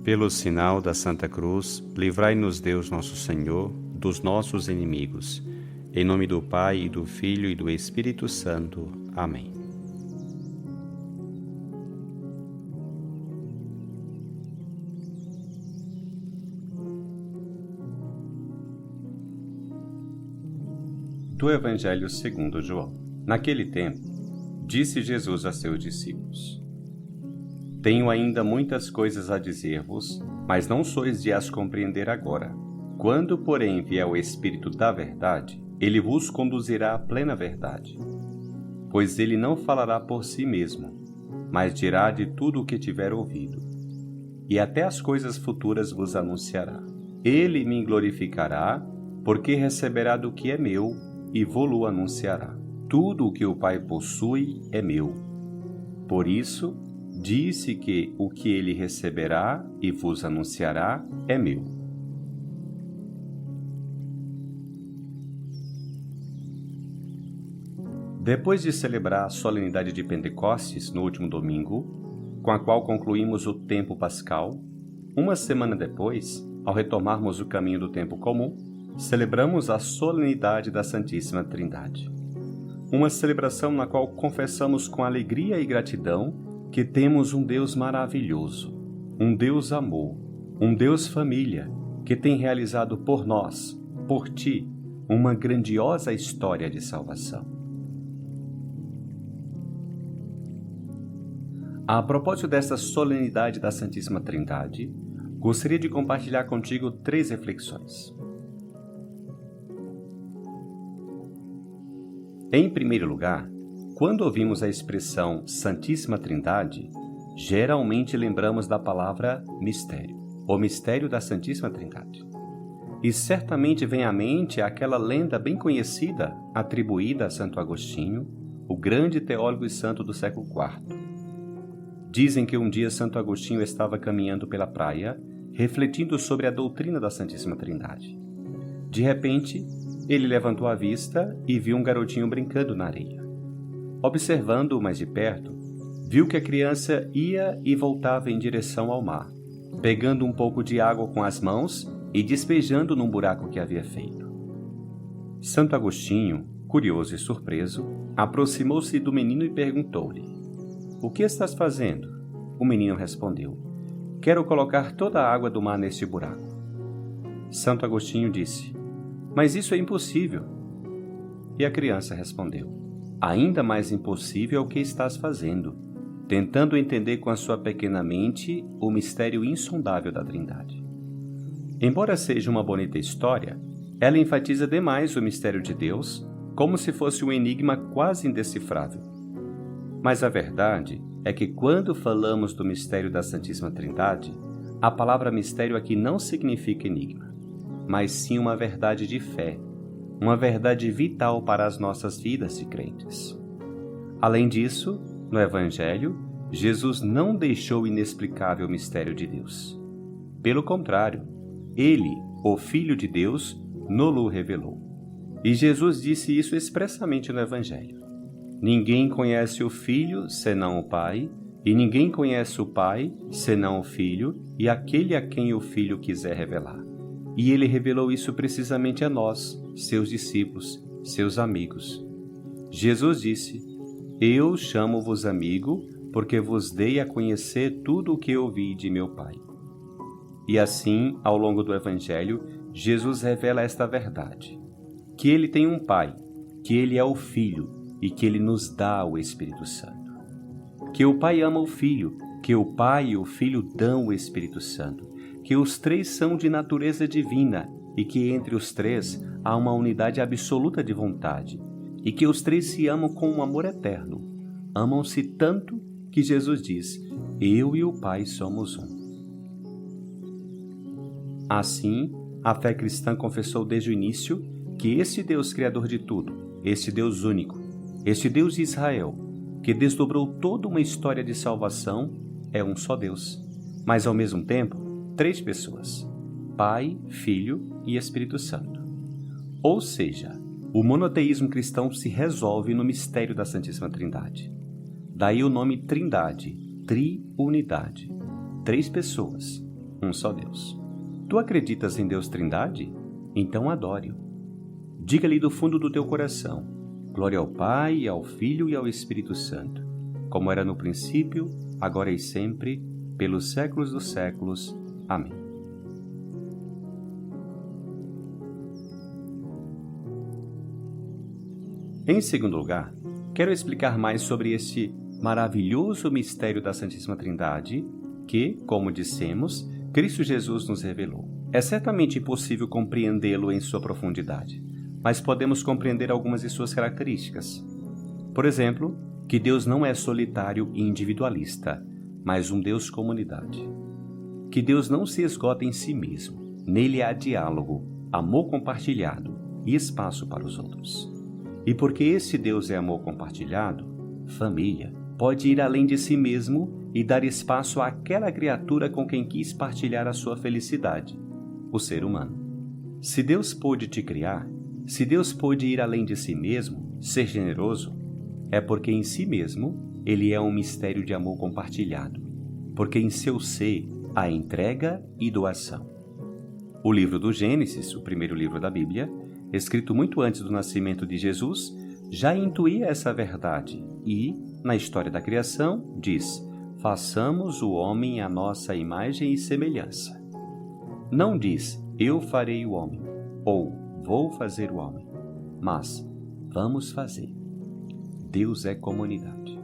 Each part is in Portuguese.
Pelo sinal da Santa Cruz, livrai-nos Deus nosso Senhor dos nossos inimigos. Em nome do Pai, e do Filho e do Espírito Santo. Amém. Do Evangelho segundo João. Naquele tempo, disse Jesus a seus discípulos: Tenho ainda muitas coisas a dizer-vos, mas não sois de as compreender agora. Quando, porém, vier o Espírito da verdade, ele vos conduzirá à plena verdade. Pois ele não falará por si mesmo, mas dirá de tudo o que tiver ouvido. E até as coisas futuras vos anunciará. Ele me glorificará, porque receberá do que é meu e vô-lo anunciará. Tudo o que o Pai possui é meu. Por isso, disse que o que ele receberá e vos anunciará é meu. Depois de celebrar a solenidade de Pentecostes no último domingo, com a qual concluímos o tempo pascal, uma semana depois, ao retomarmos o caminho do tempo comum, celebramos a solenidade da Santíssima Trindade. Uma celebração na qual confessamos com alegria e gratidão que temos um Deus maravilhoso, um Deus amor, um Deus família, que tem realizado por nós, por ti, uma grandiosa história de salvação. A propósito desta solenidade da Santíssima Trindade, gostaria de compartilhar contigo 3 reflexões. Em primeiro lugar, quando ouvimos a expressão Santíssima Trindade, geralmente lembramos da palavra mistério, o mistério da Santíssima Trindade. E certamente vem à mente aquela lenda bem conhecida atribuída a Santo Agostinho, o grande teólogo e santo do século IV. Dizem que um dia Santo Agostinho estava caminhando pela praia, refletindo sobre a doutrina da Santíssima Trindade. De repente, ele levantou a vista e viu um garotinho brincando na areia. Observando-o mais de perto, viu que a criança ia e voltava em direção ao mar, pegando um pouco de água com as mãos e despejando num buraco que havia feito. Santo Agostinho, curioso e surpreso, aproximou-se do menino e perguntou-lhe: O que estás fazendo? O menino respondeu: Quero colocar toda a água do mar neste buraco. Santo Agostinho disse: Mas isso é impossível. E a criança respondeu: Ainda mais impossível é o que estás fazendo, tentando entender com a sua pequena mente o mistério insondável da Trindade. Embora seja uma bonita história, ela enfatiza demais o mistério de Deus, como se fosse um enigma quase indecifrável. Mas a verdade é que quando falamos do mistério da Santíssima Trindade, a palavra mistério aqui não significa enigma, mas sim uma verdade de fé, uma verdade vital para as nossas vidas de crentes. Além disso, no Evangelho, Jesus não deixou inexplicável o mistério de Deus. Pelo contrário, ele, o Filho de Deus, no-lo revelou. E Jesus disse isso expressamente no Evangelho: Ninguém conhece o Filho senão o Pai, e ninguém conhece o Pai senão o Filho e aquele a quem o Filho quiser revelar. E ele revelou isso precisamente a nós, seus discípulos, seus amigos. Jesus disse: Eu chamo-vos amigo, porque vos dei a conhecer tudo o que ouvi de meu Pai. E assim, ao longo do Evangelho, Jesus revela esta verdade: que ele tem um Pai, que ele é o Filho e que ele nos dá o Espírito Santo. Que o Pai ama o Filho, que o Pai e o Filho dão o Espírito Santo, que os 3 são de natureza divina e que entre os 3 há uma unidade absoluta de vontade e que os 3 se amam com um amor eterno. Amam-se tanto que Jesus diz: Eu e o Pai somos um. Assim, a fé cristã confessou desde o início que este Deus criador de tudo, este Deus único, este Deus de Israel, que desdobrou toda uma história de salvação, é um só Deus, mas ao mesmo tempo 3 pessoas: Pai, Filho e Espírito Santo. Ou seja, o monoteísmo cristão se resolve no mistério da Santíssima Trindade. Daí o nome Trindade, triunidade. 3 pessoas, um só Deus. Tu acreditas em Deus Trindade? Então adore-o. Diga-lhe do fundo do teu coração: glória ao Pai, ao Filho e ao Espírito Santo, como era no princípio, agora e sempre, pelos séculos dos séculos. Amém. Em segundo lugar, quero explicar mais sobre este maravilhoso mistério da Santíssima Trindade que, como dissemos, Cristo Jesus nos revelou. É certamente impossível compreendê-lo em sua profundidade, mas podemos compreender algumas de suas características. Por exemplo, que Deus não é solitário e individualista, mas um Deus comunidade. Que Deus não se esgota em si mesmo. Nele há diálogo, amor compartilhado e espaço para os outros. E porque esse Deus é amor compartilhado, família pode ir além de si mesmo e dar espaço àquela criatura com quem quis partilhar a sua felicidade, o ser humano. Se Deus pôde te criar, se Deus pôde ir além de si mesmo, ser generoso, é porque em si mesmo Ele é um mistério de amor compartilhado, porque em seu ser há entrega e doação. O livro do Gênesis, o primeiro livro da Bíblia, escrito muito antes do nascimento de Jesus, já intuía essa verdade e, na história da criação, diz: façamos o homem à nossa imagem e semelhança. Não diz: eu farei o homem, ou vou fazer o homem, mas vamos fazer. Deus é comunidade.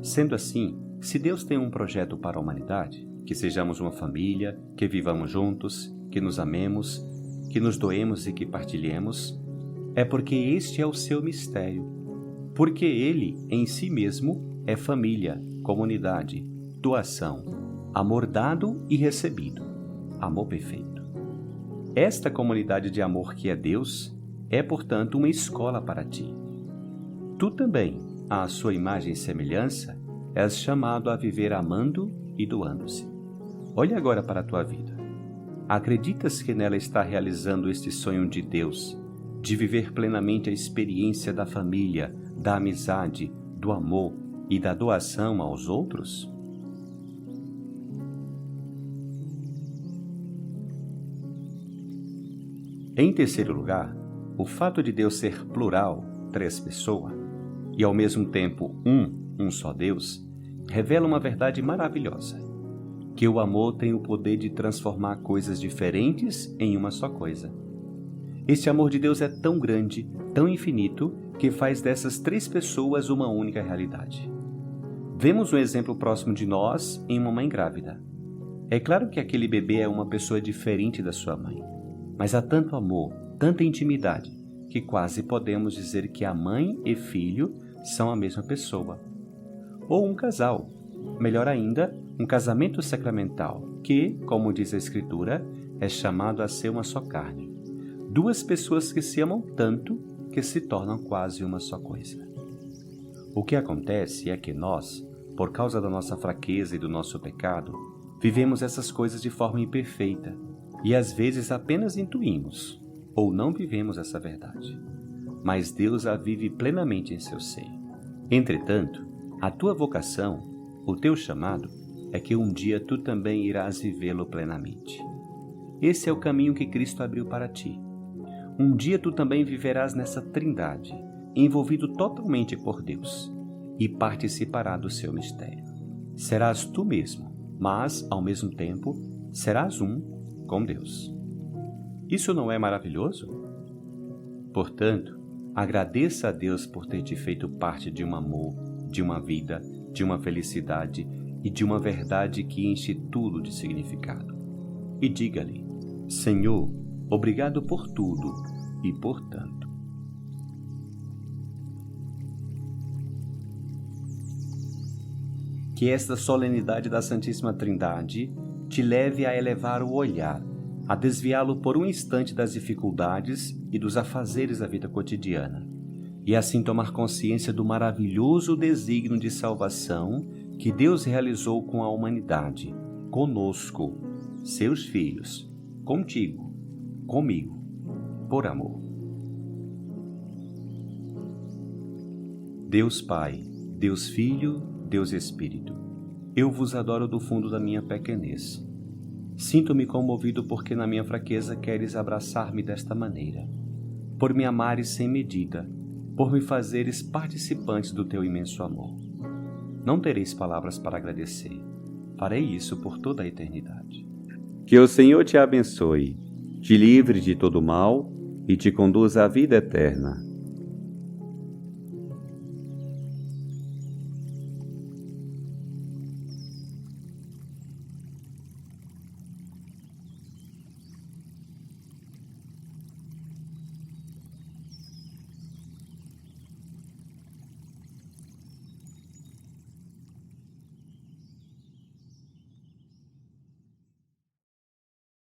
Sendo assim, se Deus tem um projeto para a humanidade, que sejamos uma família, que vivamos juntos, que nos amemos, que nos doemos e que partilhemos, é porque este é o seu mistério, porque Ele, em si mesmo, é família, comunidade, doação, amor dado e recebido, amor perfeito. Esta comunidade de amor que é Deus é, portanto, uma escola para ti. Tu também, à sua imagem e semelhança, és chamado a viver amando e doando-se. Olha agora para a tua vida. Acreditas que nela está realizando este sonho de Deus, de viver plenamente a experiência da família, da amizade, do amor e da doação aos outros? Em terceiro lugar, o fato de Deus ser plural, três pessoas, e ao mesmo tempo um só Deus, revela uma verdade maravilhosa, que o amor tem o poder de transformar coisas diferentes em uma só coisa. Este amor de Deus é tão grande, tão infinito, que faz dessas três pessoas uma única realidade. Vemos um exemplo próximo de nós em uma mãe grávida. É claro que aquele bebê é uma pessoa diferente da sua mãe, mas há tanto amor, tanta intimidade, que quase podemos dizer que a mãe e filho são a mesma pessoa. Ou um casal, melhor ainda, um casamento sacramental, que, como diz a Escritura, é chamado a ser uma só carne. Duas pessoas que se amam tanto que se tornam quase uma só coisa. O que acontece é que nós, por causa da nossa fraqueza e do nosso pecado, vivemos essas coisas de forma imperfeita e às vezes apenas intuímos ou não vivemos essa verdade. Mas Deus a vive plenamente em seu ser. Entretanto, a tua vocação, o teu chamado, é que um dia tu também irás vivê-lo plenamente. Esse é o caminho que Cristo abriu para ti. Um dia tu também viverás nessa trindade, envolvido totalmente por Deus, e participará do seu mistério. Serás tu mesmo, mas, ao mesmo tempo, serás um com Deus. Isso não é maravilhoso? Portanto, agradeça a Deus por ter te feito parte de um amor, de uma vida, de uma felicidade e de uma verdade que enche tudo de significado. E diga-lhe: Senhor, obrigado por tudo e por tanto. Que esta solenidade da Santíssima Trindade te leve a elevar o olhar, a desviá-lo por um instante das dificuldades e dos afazeres da vida cotidiana, e assim tomar consciência do maravilhoso desígnio de salvação que Deus realizou com a humanidade, conosco, seus filhos, contigo, comigo, por amor. Deus Pai, Deus Filho, Deus Espírito, eu vos adoro do fundo da minha pequenez. Sinto-me comovido porque na minha fraqueza queres abraçar-me desta maneira, por me amares sem medida, por me fazeres participante do teu imenso amor. Não tereis palavras para agradecer. Farei isso por toda a eternidade. Que o Senhor te abençoe, te livre de todo mal e te conduza à vida eterna.